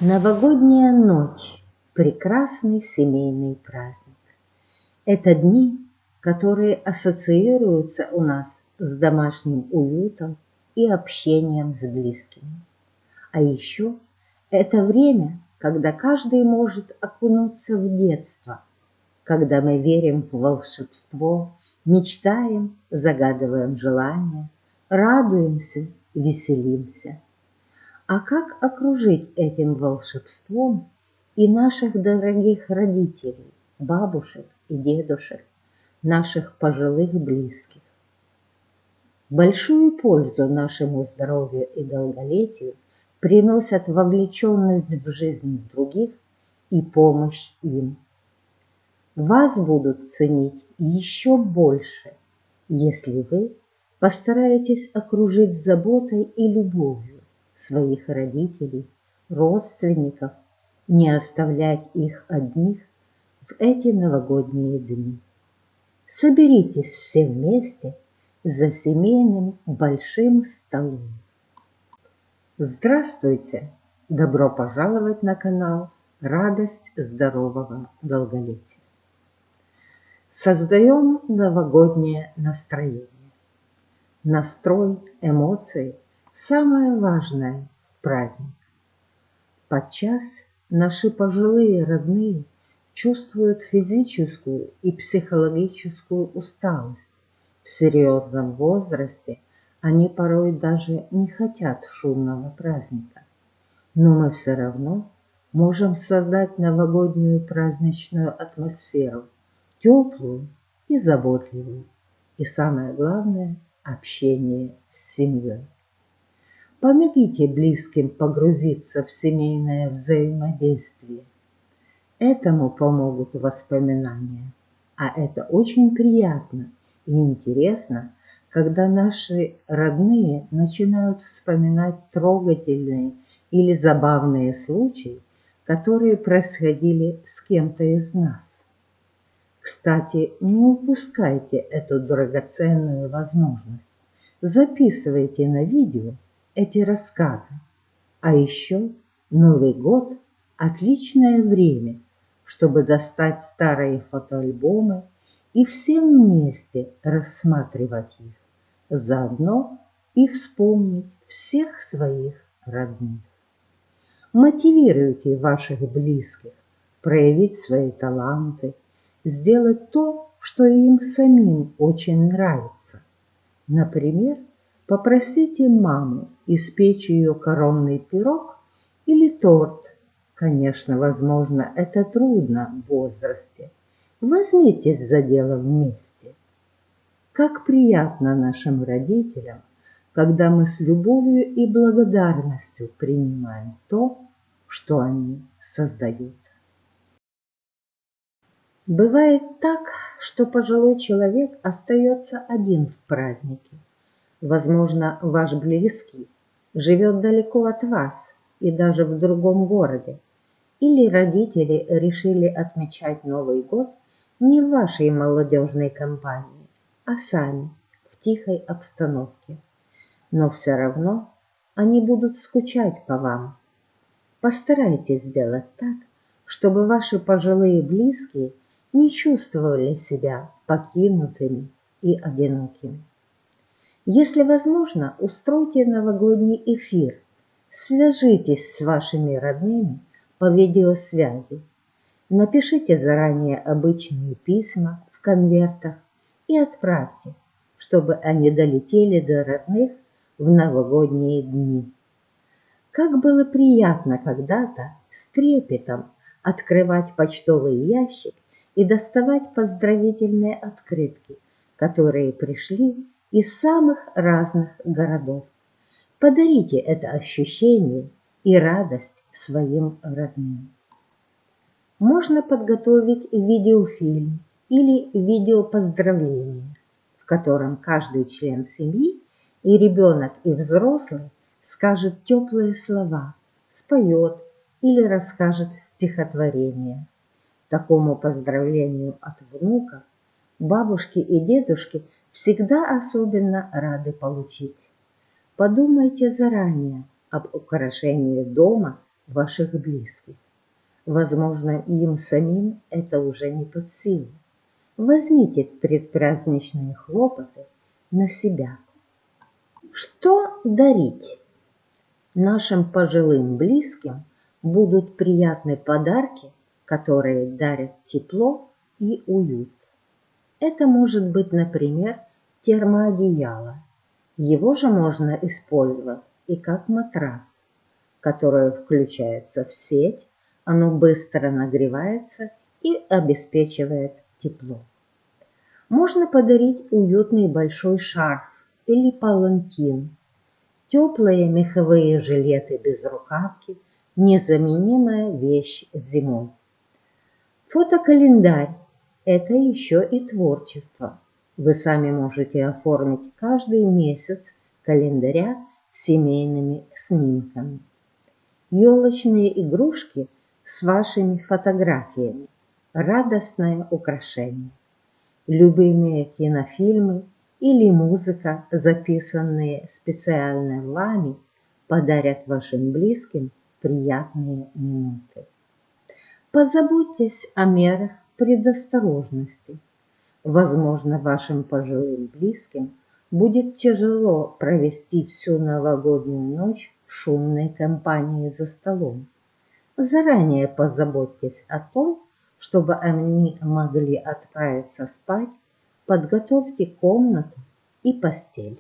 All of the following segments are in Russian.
Новогодняя ночь– прекрасный семейный праздник. Это дни, которые ассоциируются у нас с домашним уютом и общением с близкими. А еще это время, когда каждый может окунуться в детство, когда мы верим в волшебство, мечтаем, загадываем желания, радуемся, веселимся. А как окружить этим волшебством и наших дорогих родителей, бабушек и дедушек, наших пожилых близких? Большую пользу нашему здоровью и долголетию приносят вовлеченность в жизнь других и помощь им. Вас будут ценить еще больше, если вы постараетесь окружить заботой и любовью своих родителей, родственников, не оставлять их одних в эти новогодние дни. Соберитесь все вместе за семейным большим столом. Здравствуйте! Добро пожаловать на канал «Радость здорового долголетия». Создаем новогоднее настроение. Настрой, эмоции – самое важное в праздник. Подчас наши пожилые родные чувствуют физическую и психологическую усталость. В серьезном возрасте они порой даже не хотят шумного праздника. Но мы все равно можем создать новогоднюю праздничную атмосферу, теплую и заботливую. И самое главное – общение с семьей. Помогите близким погрузиться в семейное взаимодействие. Этому помогут воспоминания. А это очень приятно и интересно, когда наши родные начинают вспоминать трогательные или забавные случаи, которые происходили с кем-то из нас. Кстати, не упускайте эту драгоценную возможность. Записывайте на видео эти рассказы. А еще Новый год– отличное время, чтобы достать старые фотоальбомы и всем вместе рассматривать их. Заодно и вспомнить всех своих родных. Мотивируйте ваших близких проявить свои таланты, сделать то, что им самим очень нравится. Например, попросите маму испечь ее коронный пирог или торт. Конечно, возможно, это трудно в возрасте. Возьмитесь за дело вместе. Как приятно нашим родителям, когда мы с любовью и благодарностью принимаем то, что они создают. Бывает так, что пожилой человек остается один в празднике. Возможно, ваш близкий живет далеко от вас и даже в другом городе. Или родители решили отмечать Новый год не в вашей молодежной компании, а сами, в тихой обстановке. Но все равно они будут скучать по вам. Постарайтесь сделать так, чтобы ваши пожилые близкие не чувствовали себя покинутыми и одинокими. Если возможно, устройте новогодний эфир, свяжитесь с вашими родными по видеосвязи, напишите заранее обычные письма в конвертах и отправьте, чтобы они долетели до родных в новогодние дни. Как было приятно когда-то с трепетом открывать почтовый ящик и доставать поздравительные открытки, которые пришли из самых разных городов. Подарите это ощущение и радость своим родным. Можно подготовить видеофильм или видеопоздравление, в котором каждый член семьи, и ребенок, и взрослый, скажет теплые слова, споет или расскажет стихотворение. Такому поздравлению от внуков бабушки и дедушки всегда особенно рады получить. Подумайте заранее об украшении дома ваших близких. Возможно, им самим это уже не под силу. Возьмите предпраздничные хлопоты на себя. Что дарить? Нашим пожилым близким будут приятны подарки, которые дарят тепло и уют. Это может быть, например, термоодеяло. Его же можно использовать и как матрас, который включается в сеть, оно быстро нагревается и обеспечивает тепло. Можно подарить уютный большой шарф или палантин, теплые меховые жилеты-безрукавки – незаменимая вещь зимой. Фотокалендарь – это еще и творчество. Вы сами можете оформить каждый месяц календаря семейными снимками. Елочные игрушки с вашими фотографиями – радостное украшение. Любимые кинофильмы или музыка, записанные специально вами, подарят вашим близким приятные минуты. Позаботьтесь о мерах предосторожности. Возможно, вашим пожилым близким будет тяжело провести всю новогоднюю ночь в шумной компании за столом. Заранее позаботьтесь о том, чтобы они могли отправиться спать, подготовьте комнату и постель.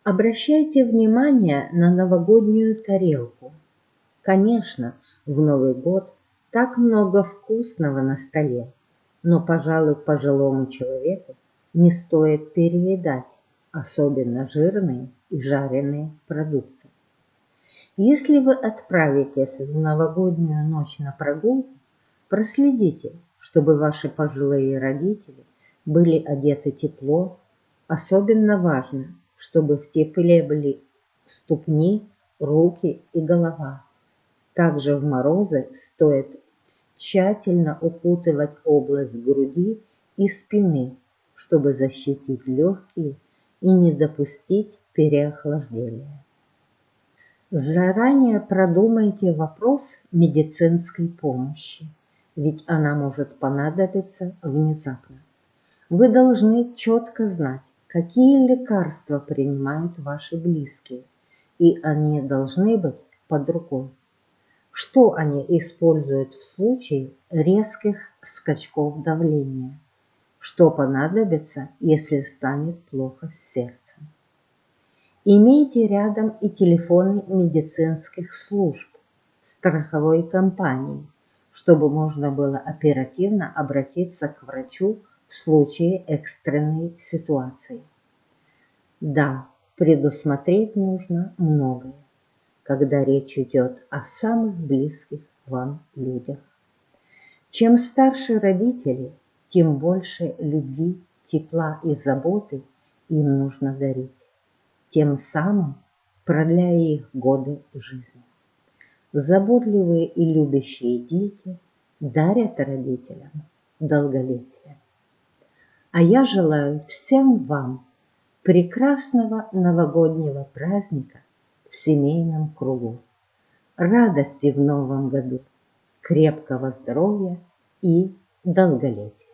Обращайте внимание на новогоднюю тарелку. Конечно, в Новый год так много вкусного на столе, но, пожалуй, пожилому человеку не стоит переедать, особенно жирные и жареные продукты. Если вы отправитесь в новогоднюю ночь на прогулку, проследите, чтобы ваши пожилые родители были одеты тепло. Особенно важно, чтобы в тепле были ступни, руки и голова. Также в морозы стоит тщательно укутывать область груди и спины, чтобы защитить легкие и не допустить переохлаждения. Заранее продумайте вопрос медицинской помощи, ведь она может понадобиться внезапно. Вы должны четко знать, какие лекарства принимают ваши близкие, и они должны быть под рукой. Что они используют в случае резких скачков давления? Что понадобится, если станет плохо с сердцем? Имейте рядом и телефоны медицинских служб, страховой компании, чтобы можно было оперативно обратиться к врачу в случае экстренной ситуации. Да, предусмотреть нужно многое, когда речь идет о самых близких вам людях. Чем старше родители, тем больше любви, тепла и заботы им нужно дарить, тем самым продляя их годы жизни. Заботливые и любящие дети дарят родителям долголетие. А я желаю всем вам прекрасного новогоднего праздника в семейном кругу, радости в новом году, крепкого здоровья и долголетия.